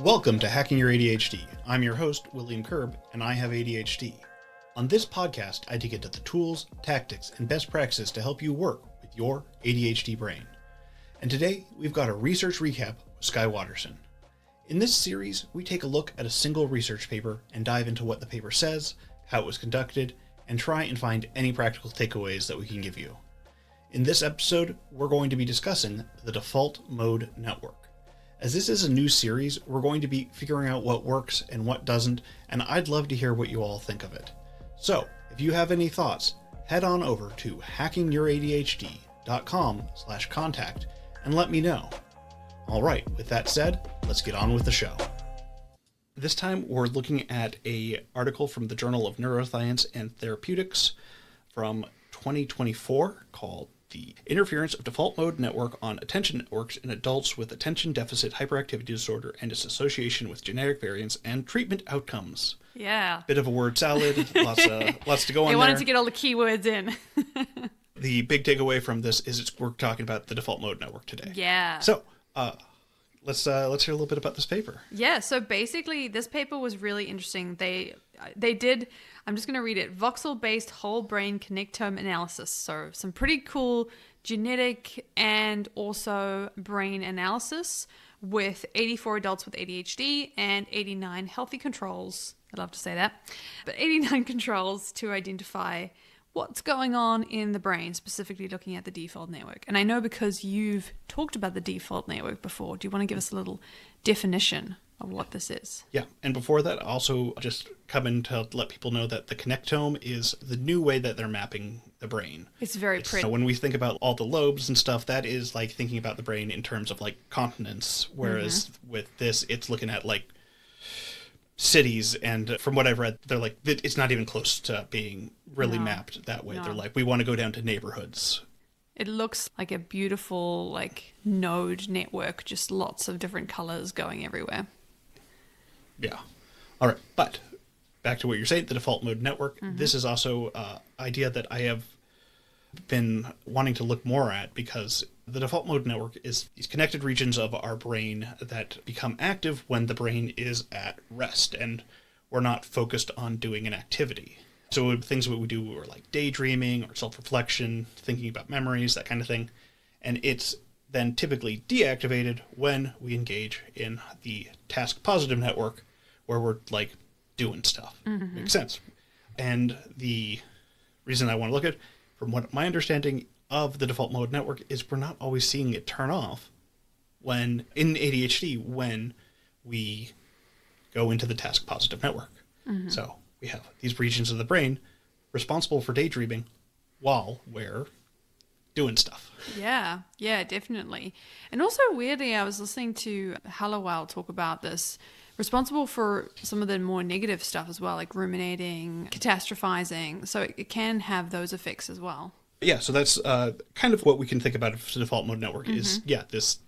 Welcome to Hacking Your ADHD. I'm your host, William Kerb, and I have ADHD. On this podcast, I dig into the tools, tactics, and best practices to help you work with your ADHD brain. And today, we've got a research recap with Skye Waterson. In this series, we take a look at a single research paper and dive into what the paper says, how it was conducted, and try and find any practical takeaways that we can give you. In this episode, we're going to be discussing the default mode network. As this is a new series, we're going to be figuring out what works and what doesn't, and I'd love to hear what you all think of it. So, if you have any thoughts, head on over to hackingYourADHD.com/contact and let me know. Alright, with that said, let's get on with the show. This time, we're looking at an article from the Journal of Neuroscience and Therapeutics from 2024 called The Interference of Default Mode Network on Attention Networks in Adults with Attention Deficit Hyperactivity Disorder and its Association with Genetic Variants and Treatment Outcomes. Yeah. Bit of a word salad, lots to go on there. They wanted to get all the keywords in. The big takeaway from this is we're talking about the default mode network today. Yeah. So, let's hear a little bit about this paper. Yeah, so basically this paper was really interesting. They did, I'm just going to read it, voxel-based whole brain connectome analysis. So some pretty cool genetic and also brain analysis with 84 adults with ADHD and 89 healthy controls. I love to say that. But 89 controls to identify what's going on in the brain, specifically looking at the default network. And I know because you've talked about the default network before, do you want to give us a little definition of what this is? Yeah, and before that, also just come in to let people know that the connectome is the new way that they're mapping the brain. It's very pretty. So when we think about all the lobes and stuff, that is like thinking about the brain in terms of like continents, whereas with this, it's looking at like cities, and from what I've read, they're like, it's not even close to being really mapped that way. No. They're like, we want to go down to neighborhoods. It looks like a beautiful like node network, just lots of different colors going everywhere. Yeah. All right. But back to what you're saying, the default mode network. This is also an idea that I have been wanting to look more at, because the default mode network is these connected regions of our brain that become active when the brain is at rest and we're not focused on doing an activity. So things that we do are like daydreaming or self-reflection, thinking about memories, that kind of thing. And it's then typically deactivated when we engage in the task positive network, where we're like doing stuff. Makes sense. And the reason I want to look at, from what my understanding of the default mode network, is we're not always seeing it turn off when in ADHD when we go into the task positive network. So we have these regions of the brain responsible for daydreaming while we're doing stuff. Yeah, definitely. And also weirdly, I was listening to Hallowell talk about this, responsible for some of the more negative stuff as well, like ruminating, catastrophizing. So it can have those effects as well. Yeah, so that's kind of what we can think about of the default mode network is, this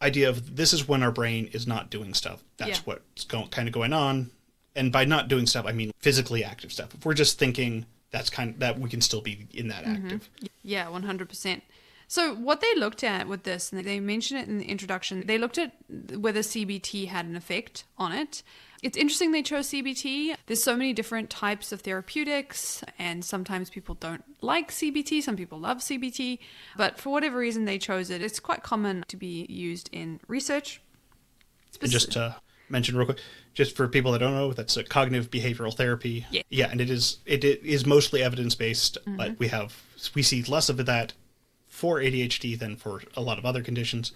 idea of this is when our brain is not doing stuff. That's what's kind of going on. And by not doing stuff, I mean physically active stuff. If we're just thinking, that's kind of, that we can still be in that active. Yeah, 100%. So what they looked at with this, and they mentioned it in the introduction, they looked at whether CBT had an effect on it. It's interesting they chose CBT. There's so many different types of therapeutics, and sometimes people don't like CBT, some people love CBT, but for whatever reason they chose it. It's quite common to be used in research. And just to mention real quick, just for people that don't know, that's a cognitive behavioral therapy. Yeah, and it is mostly evidence-based, but we see less of that for ADHD than for a lot of other conditions,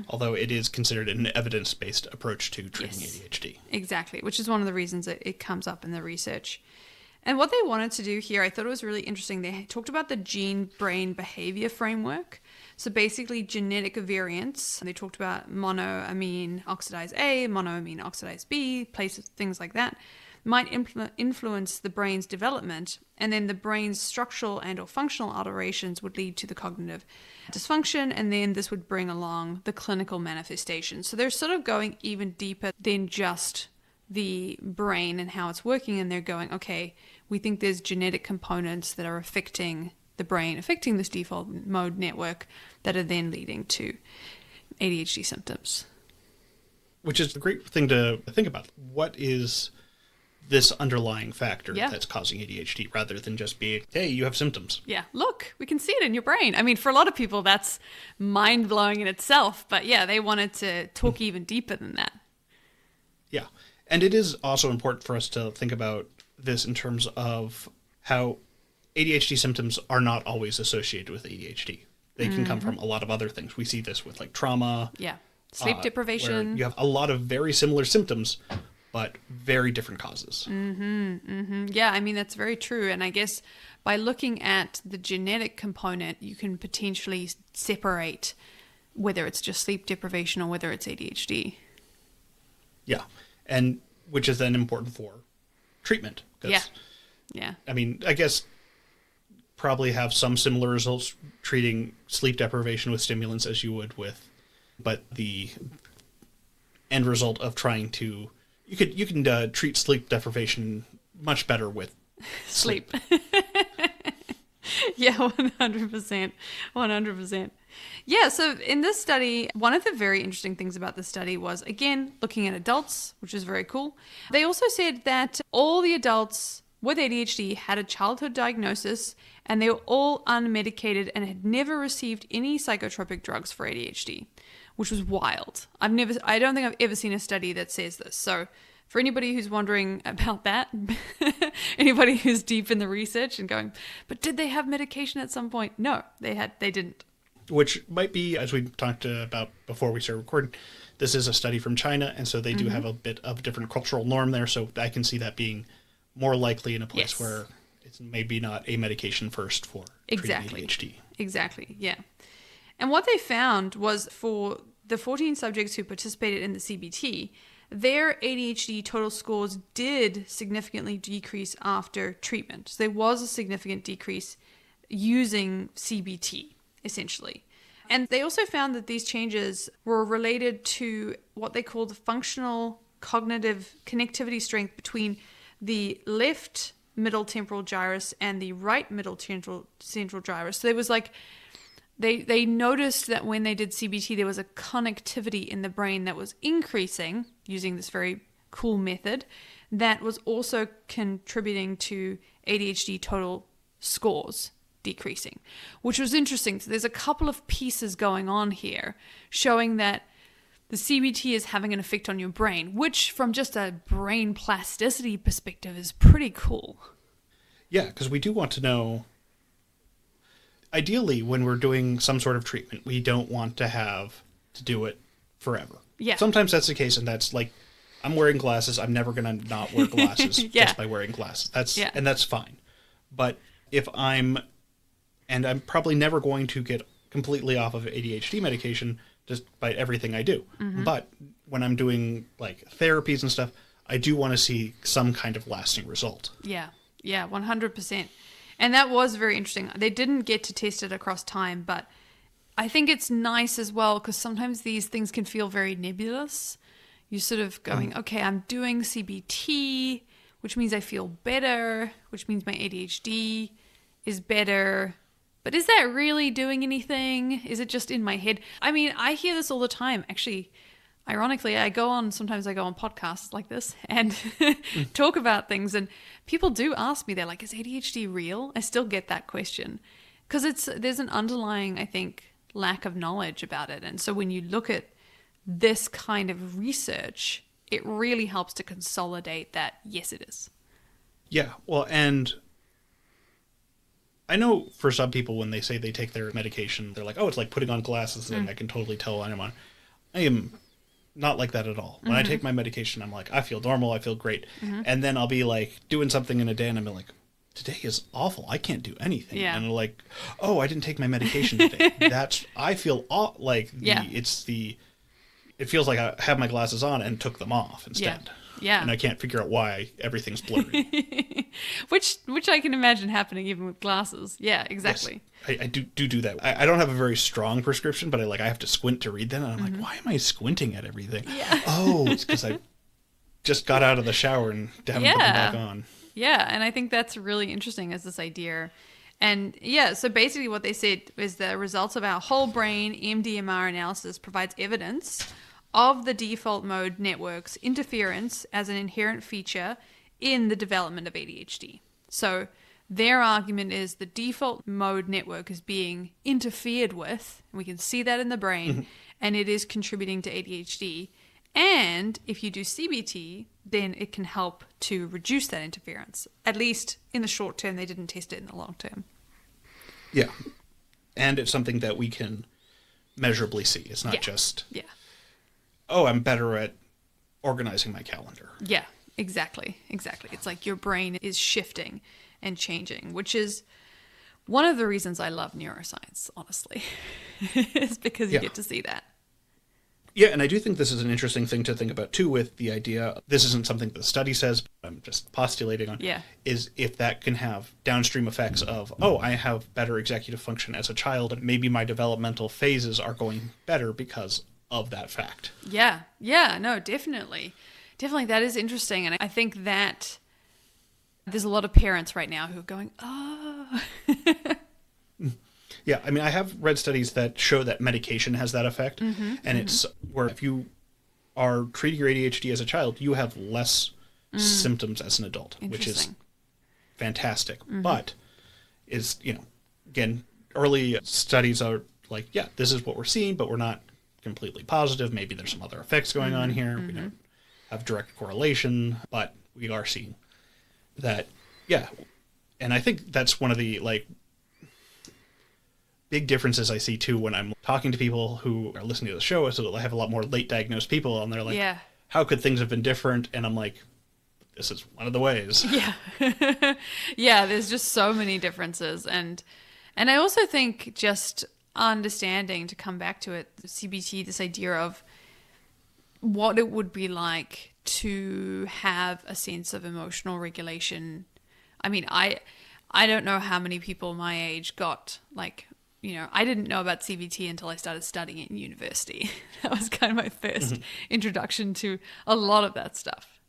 although it is considered an evidence-based approach to treating ADHD. Exactly, which is one of the reasons that it comes up in the research. And what they wanted to do here, I thought it was really interesting. They talked about the gene-brain behavior framework. So basically genetic variants. They talked about monoamine oxidase A, monoamine oxidase B, places, things like that, might influence the brain's development, and then the brain's structural and or functional alterations would lead to the cognitive dysfunction, and then this would bring along the clinical manifestations. So they're sort of going even deeper than just the brain and how it's working, and they're going, okay, we think there's genetic components that are affecting the brain, affecting this default mode network, that are then leading to ADHD symptoms. Which is a great thing to think about. What is this underlying factor that's causing ADHD rather than just being, hey, you have symptoms. Yeah, look, we can see it in your brain. I mean, for a lot of people, that's mind-blowing in itself. But yeah, they wanted to talk even deeper than that. Yeah. And it is also important for us to think about this in terms of how ADHD symptoms are not always associated with ADHD. They can come from a lot of other things. We see this with like trauma. Yeah. Sleep deprivation. Where you have a lot of very similar symptoms, but very different causes. Yeah, I mean, that's very true. And I guess by looking at the genetic component, you can potentially separate whether it's just sleep deprivation or whether it's ADHD. Yeah. And which is then important for treatment. Yeah. I mean, I guess probably have some similar results treating sleep deprivation with stimulants as you would with, but the end result of trying to, you can treat sleep deprivation much better with sleep. Yeah, 100%. 100%. Yeah, so in this study, one of the very interesting things about this study was, again, looking at adults, which is very cool. They also said that all the adults with ADHD had a childhood diagnosis and they were all unmedicated and had never received any psychotropic drugs for ADHD, which was wild. I don't think I've ever seen a study that says this. So for anybody who's wondering about that, anybody who's deep in the research and going, but did they have medication at some point? No, they didn't. Which might be, as we talked about before we started recording, this is a study from China, and so they do have a bit of a different cultural norm there, so I can see that being more likely in a place where it's maybe not a medication first for treating ADHD. Exactly, yeah. And what they found was for the 14 subjects who participated in the CBT, their ADHD total scores did significantly decrease after treatment. So there was a significant decrease using CBT, essentially. And they also found that these changes were related to what they called functional cognitive connectivity strength between the left middle temporal gyrus and the right middle central gyrus. So there was like, they noticed that when they did CBT, there was a connectivity in the brain that was increasing using this very cool method that was also contributing to ADHD total scores decreasing, which was interesting. So there's a couple of pieces going on here showing that the CBT is having an effect on your brain, which from just a brain plasticity perspective is pretty cool. Yeah, because we do want to know, ideally, when we're doing some sort of treatment, we don't want to have to do it forever. Yeah. Sometimes that's the case, and that's like, I'm wearing glasses, I'm never going to not wear glasses just by wearing glasses. And that's fine. But if I'm probably never going to get completely off of ADHD medication just by everything I do. But when I'm doing like therapies and stuff, I do want to see some kind of lasting result. Yeah, 100%. And that was very interesting. They didn't get to test it across time, but I think it's nice as well because sometimes these things can feel very nebulous. You're sort of going, okay, I'm doing CBT, which means I feel better, which means my ADHD is better. But is that really doing anything? Is it just in my head? I mean, I hear this all the time. Actually, ironically, sometimes I go on podcasts like this and talk about things. And people do ask me, they're like, is ADHD real? I still get that question. Because there's an underlying, I think, lack of knowledge about it. And so when you look at this kind of research, it really helps to consolidate that, yes, it is. Yeah, well, and I know for some people when they say they take their medication, they're like, oh, it's like putting on glasses and I can totally tell when I'm on. I am not like that at all. When I take my medication, I'm like, I feel normal, I feel great. And then I'll be like doing something in a day and I'm like, today is awful. I can't do anything. Yeah. And I'm like, oh, I didn't take my medication today. I feel like it feels like I have my glasses on and took them off instead. Yeah. And I can't figure out why everything's blurry. which I can imagine happening even with glasses. Yeah, exactly. Yes, I do that. I don't have a very strong prescription, but I have to squint to read them. And I'm like, why am I squinting at everything? Yeah. Oh, it's because I just got out of the shower and haven't put them back on. Yeah, and I think that's really interesting as this idea. And yeah, so basically what they said is the results of our whole brain MDMR analysis provides evidence of the default mode network's interference as an inherent feature in the development of ADHD. So their argument is the default mode network is being interfered with. We can see that in the brain, and it is contributing to ADHD. And if you do CBT, then it can help to reduce that interference. At least in the short term, they didn't test it in the long term. Yeah. And it's something that we can measurably see. It's not just, oh, I'm better at organizing my calendar. Yeah, exactly. It's like your brain is shifting and changing, which is one of the reasons I love neuroscience, honestly, is because you get to see that. Yeah, and I do think this is an interesting thing to think about, too, with the idea, this isn't something the study says, but I'm just postulating on, is if that can have downstream effects of, oh, I have better executive function as a child, and maybe my developmental phases are going better because of that fact. Yeah, no, definitely. Definitely, that is interesting, and I think that there's a lot of parents right now who are going, oh. Yeah, I mean, I have read studies that show that medication has that effect, and it's where if you are treating your ADHD as a child, you have less symptoms as an adult, which is fantastic. But is, again, early studies are like, yeah, this is what we're seeing, but we're not completely positive. Maybe there's some other effects going on here. We don't have direct correlation, but we are seeing that, and I think that's one of the, big differences I see, too, when I'm talking to people who are listening to the show. So I have a lot more late diagnosed people, and they're like, how could things have been different? And I'm like, this is one of the ways. Yeah. Yeah, there's just so many differences. And I also think just understanding, to come back to it, the CBT, this idea of what it would be like to have a sense of emotional regulation. I mean, I don't know how many people my age got, I didn't know about CBT until I started studying it in university. That was kind of my first introduction to a lot of that stuff.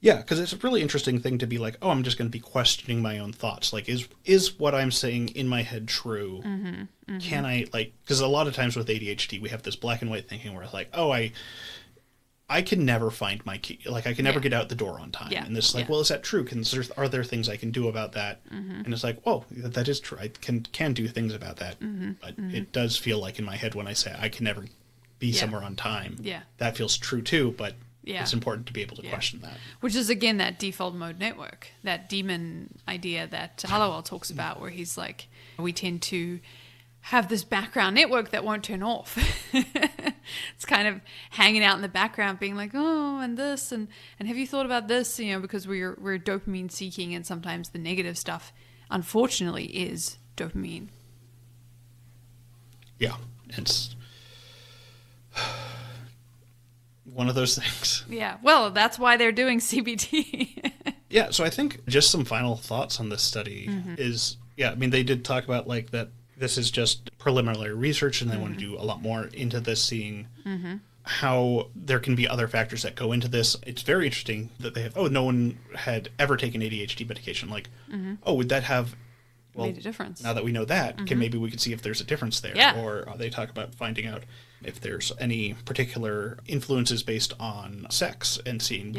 Yeah, because it's a really interesting thing to be like, oh, I'm just going to be questioning my own thoughts. Like, is what I'm saying in my head true? Can I, because a lot of times with ADHD, we have this black and white thinking where it's like, oh, I can never find my key. Like, I can never get out the door on time. Yeah. And this is like, well, is that true? Are there things I can do about that? And it's like, oh, that is true. I can do things about that. But it does feel like in my head when I say I can never be somewhere on time. Yeah. That feels true too, but it's important to be able to question that. Which is, again, that default mode network, that demon idea that Hallowell talks about, where he's like, we tend to have this background network that won't turn off. It's kind of hanging out in the background being like, oh, and this, and have you thought about this? Because we're dopamine seeking, and sometimes the negative stuff, unfortunately, is dopamine. Yeah, it's one of those things. Yeah, well, that's why they're doing CBT. Yeah, so I think just some final thoughts on this study is, I mean, they did talk about that this is just preliminary research, and they want to do a lot more into this, seeing how there can be other factors that go into this. It's very interesting that they have, no one had ever taken ADHD medication. Would that have made a difference? Now that we know that, maybe we could see if there's a difference there. Yeah. Or they talk about finding out if there's any particular influences based on sex, and seeing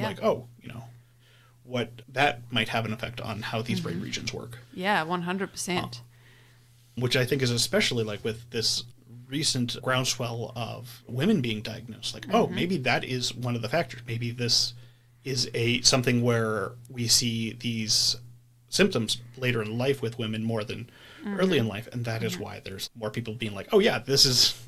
what that might have an effect on how these brain regions work. Yeah, 100%. Which I think is especially with this recent groundswell of women being diagnosed. Maybe that is one of the factors. Maybe this is something where we see these symptoms later in life with women more than early in life. And that is why there's more people being like, oh yeah, this is,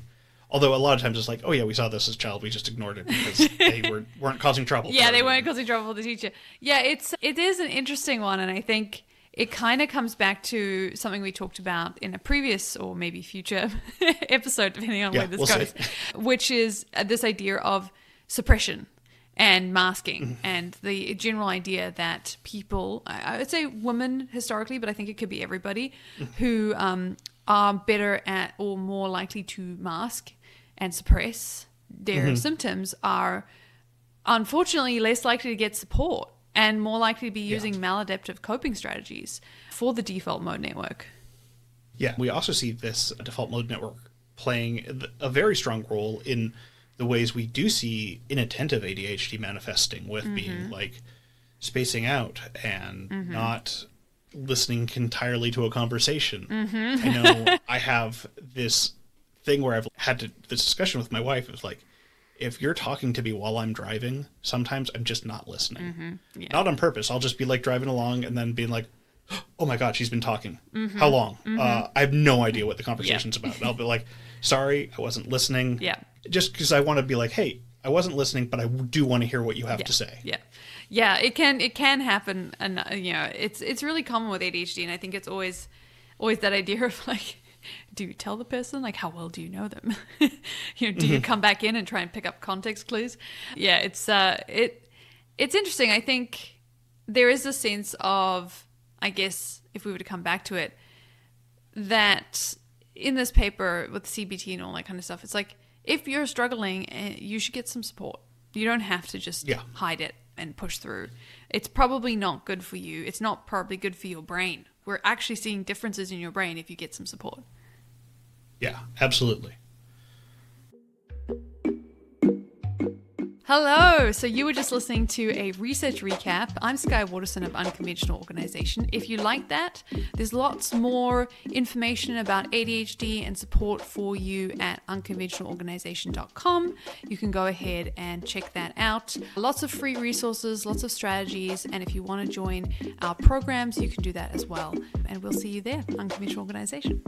although a lot of times it's like, oh yeah, we saw this as a child, we just ignored it because they weren't causing trouble. Yeah, they weren't causing trouble for the teacher. Yeah, it is an interesting one, and I think it kind of comes back to something we talked about in a previous or maybe future episode, depending on where this goes, which is this idea of suppression and masking, and the general idea that people, I would say women historically, but I think it could be everybody, who are better at or more likely to mask and suppress their symptoms are unfortunately less likely to get support, and more likely to be using maladaptive coping strategies for the default mode network. Yeah, we also see this default mode network playing a very strong role in the ways we do see inattentive ADHD manifesting with being like spacing out and not listening entirely to a conversation. I know I have this thing where I've had this discussion with my wife. It's like, if you're talking to me while I'm driving, sometimes I'm just not listening. Not on purpose. I'll just be like driving along and then being like, oh my God, she's been talking. How long? I have no idea what the conversation's about. And I'll be like, sorry, I wasn't listening. Yeah. Just because I want to be like, hey, I wasn't listening, but I do want to hear what you have to say. Yeah, it can happen, and it's really common with ADHD, and I think it's always that idea of like, do you tell the person, like, how well do you know them? Do you come back in and try and pick up context clues? Yeah, it's interesting. I think there is a sense of, I guess, if we were to come back to it, that in this paper with CBT and all that kind of stuff, it's like, if you're struggling, you should get some support. You don't have to just hide it and push through. It's probably not good for you. It's not probably good for your brain. We're actually seeing differences in your brain if you get some support. Yeah, absolutely. Hello! So you were just listening to a research recap. I'm Skye Waterson of Unconventional Organization. If you like that, there's lots more information about ADHD and support for you at unconventionalorganization.com. You can go ahead and check that out. Lots of free resources, lots of strategies, and if you want to join our programs, you can do that as well. And we'll see you there, Unconventional Organization.